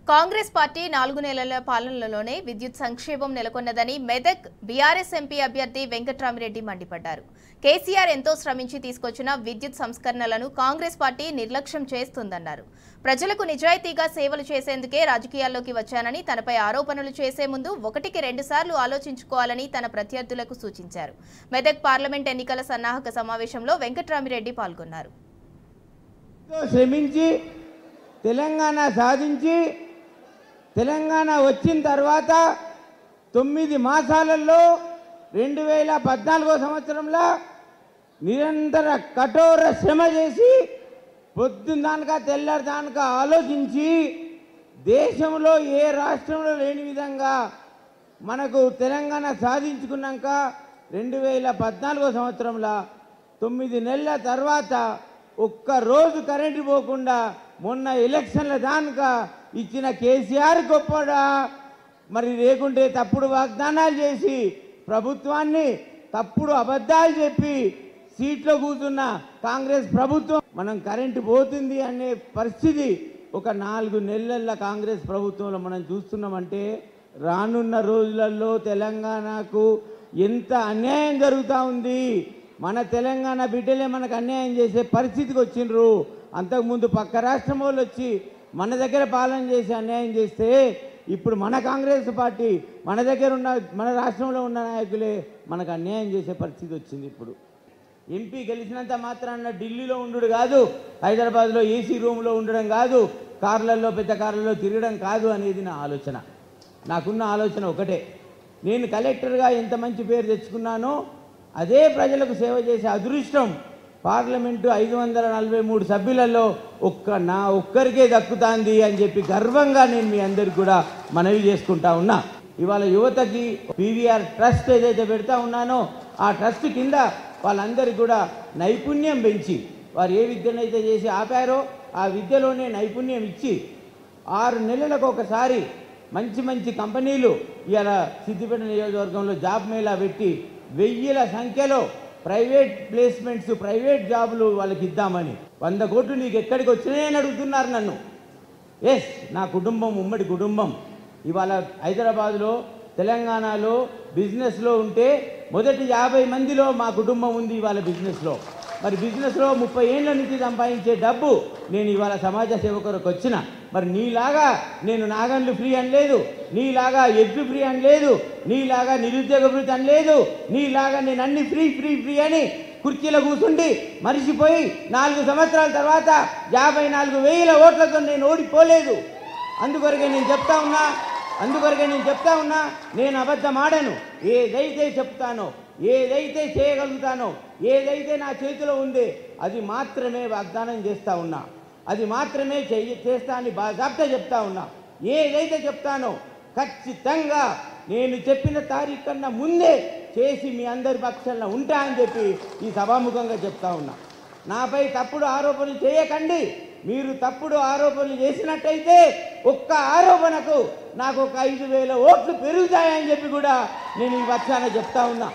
Congress party 4 నెలల పాలనలోనే విద్యుత్ సంక్షేమం నెలకొన్నదని మెదక్ బీఆర్ఎస్ ఎంపీ అభ్యర్థి వెంకట్రామిరెడ్డి మండిపడ్డారు. కేసీఆర్ ఎంతో శ్రమించి తీసుకొచ్చిన విద్యుత్ సంస్కరణలను కాంగ్రెస్ పార్టీ నిర్లక్ష్యం చేస్తుందన్నారు. ప్రజలకు నిజాయితీగా సేవలు చేసేందుకే రాజకీయాల్లోకి వచ్చానని, తనపై ఆరోపణలు చేసే ముందు 1-2 సార్లు ఆలోచించుకోవాలని తన ప్రత్యర్థులకు సూచించారు. మెదక్ పార్లమెంట్ ఎన్నికల సన్నాహక సమావేశంలో వెంకట్రామిరెడ్డి పాల్గొన్నారు. తెలంగాణ సాధించి తెలంగాణ వచ్చిన తర్వాత 9 మాసాలలో 2014 సంవత్సరంలో నిరంతర కఠోర శ్రమ చేసి పొద్దున్నదానక తెల్లారిదానక ఆలోచించి దేశంలో ఏ రాష్ట్రంలో లేని విధంగా మనకు తెలంగాణ సాధించుకున్నాక 2014 సంవత్సరంలో 9 నెలల తర్వాత ఒక్క రోజు కరెంటు పోకుండా మొన్న ఎలక్షన్ల దానిక ఇచ్చిన కేసీఆర్ గొప్పడా, మరి లేకుంటే తప్పుడు వాగ్దానాలు చేసి ప్రభుత్వాన్ని తప్పుడు అబద్ధాలు చెప్పి సీట్లో కూర్చున్న కాంగ్రెస్ ప్రభుత్వం మనం కరెంటు పోతుంది అనే పరిస్థితి ఒక 4 నెలల కాంగ్రెస్ ప్రభుత్వంలో మనం చూస్తున్నామంటే రానున్న రోజులలో తెలంగాణకు ఎంత అన్యాయం జరుగుతూ ఉంది. మన తెలంగాణ బిడ్డలే మనకు అన్యాయం చేసే పరిస్థితికి వచ్చిండ్రు. అంతకుముందు పక్క రాష్ట్రం వాళ్ళు వచ్చి మన దగ్గర పాలన చేసి అన్యాయం చేస్తే ఇప్పుడు మన కాంగ్రెస్ పార్టీ మన దగ్గర ఉన్న మన రాష్ట్రంలో ఉన్న నాయకులే మనకు అన్యాయం చేసే పరిస్థితి వచ్చింది. ఇప్పుడు ఎంపీ గెలిచినంత మాత్రాన ఢిల్లీలో ఉండడం కాదు, హైదరాబాద్లో ఏసీ రూమ్లో ఉండడం కాదు, కార్లలో పెద్ద కార్లలో తిరగడం కాదు అనేది నా ఆలోచన. నాకున్న ఆలోచన ఒకటే, నేను కలెక్టర్గా ఎంత మంచి పేరు తెచ్చుకున్నానో అదే ప్రజలకు సేవ చేసే అదృష్టం పార్లమెంటు 543 సభ్యులలో నా ఒక్కరికే దక్కుతాంది అని చెప్పి గర్వంగా నేను మీ అందరికి కూడా మనవి చేసుకుంటా ఉన్నా. ఇవాళ యువతకి పీవీఆర్ ట్రస్ట్ ఏదైతే పెడతా ఉన్నానో ఆ ట్రస్ట్ కింద వాళ్ళందరికీ కూడా నైపుణ్యం పెంచి వారు ఏ విద్యనైతే చేసి ఆపారో ఆ విద్యలోనే నైపుణ్యం ఇచ్చి 6 నెలలకు ఒకసారి మంచి మంచి కంపెనీలు ఇవాళ సిద్దిపేట నియోజకవర్గంలో జాబ్ మేళా పెట్టి 1000ల సంఖ్యలో ప్రైవేట్ ప్లేస్మెంట్స్ ప్రైవేట్ జాబులు వాళ్ళకి ఇద్దామని 100 కోట్లు నీకు ఎక్కడికి వచ్చినాయని అడుగుతున్నారు నన్ను. ఎస్, నా కుటుంబం ఉమ్మడి కుటుంబం ఇవాళ హైదరాబాద్లో తెలంగాణలో బిజినెస్లో ఉంటే మొదటి 50 మందిలో మా కుటుంబం ఉంది ఇవాళ బిజినెస్లో. మరి బిజినెస్లో 30 ఏళ్ళ నుంచి సంపాదించే డబ్బు నేను ఇవాళ సమాజ సేవ కొరకు వచ్చిన. మరి నీలాగా నేను నాగన్లు ఫ్రీ అని లేదు, నీలాగా ఎగ్గు ఫ్రీ అని లేదు, నీలాగా నిరుద్యోగ భృతి అని లేదు, నీలాగా నేను అన్ని ఫ్రీ ఫ్రీ ఫ్రీ అని కుర్చీలో కూర్చుండి మరిచిపోయి 4 సంవత్సరాల తర్వాత 54,000 ఓట్లతో నేను ఓడిపోలేదు. అందుకొరకే నేను చెప్తా ఉన్నా నేను అబద్ధం ఆడను. ఏదైతే చెప్తానో, ఏదైతే చేయగలుగుతానో, ఏదైతే నా చేతిలో ఉందే అది మాత్రమే వాగ్దానం చేస్తూ ఉన్నా, అది మాత్రమే చేస్తా అని బాధ్యత చెప్తా ఉన్నా. ఏదైతే చెప్తానో ఖచ్చితంగా నేను చెప్పిన తారీఖు కన్నా ముందే చేసి మీ అందరి పక్షాన ఉంటా అని చెప్పి ఈ సభాముఖంగా చెప్తా ఉన్నా. నాపై తప్పుడు ఆరోపణలు చేయకండి. మీరు తప్పుడు ఆరోపణలు చేసినట్టయితే ఒక్క ఆరోపణకు నాకు ఒక 5,000 ఓట్లు పెరుగుతాయని చెప్పి కూడా నేను ఈ పక్షాన చెప్తా ఉన్నా.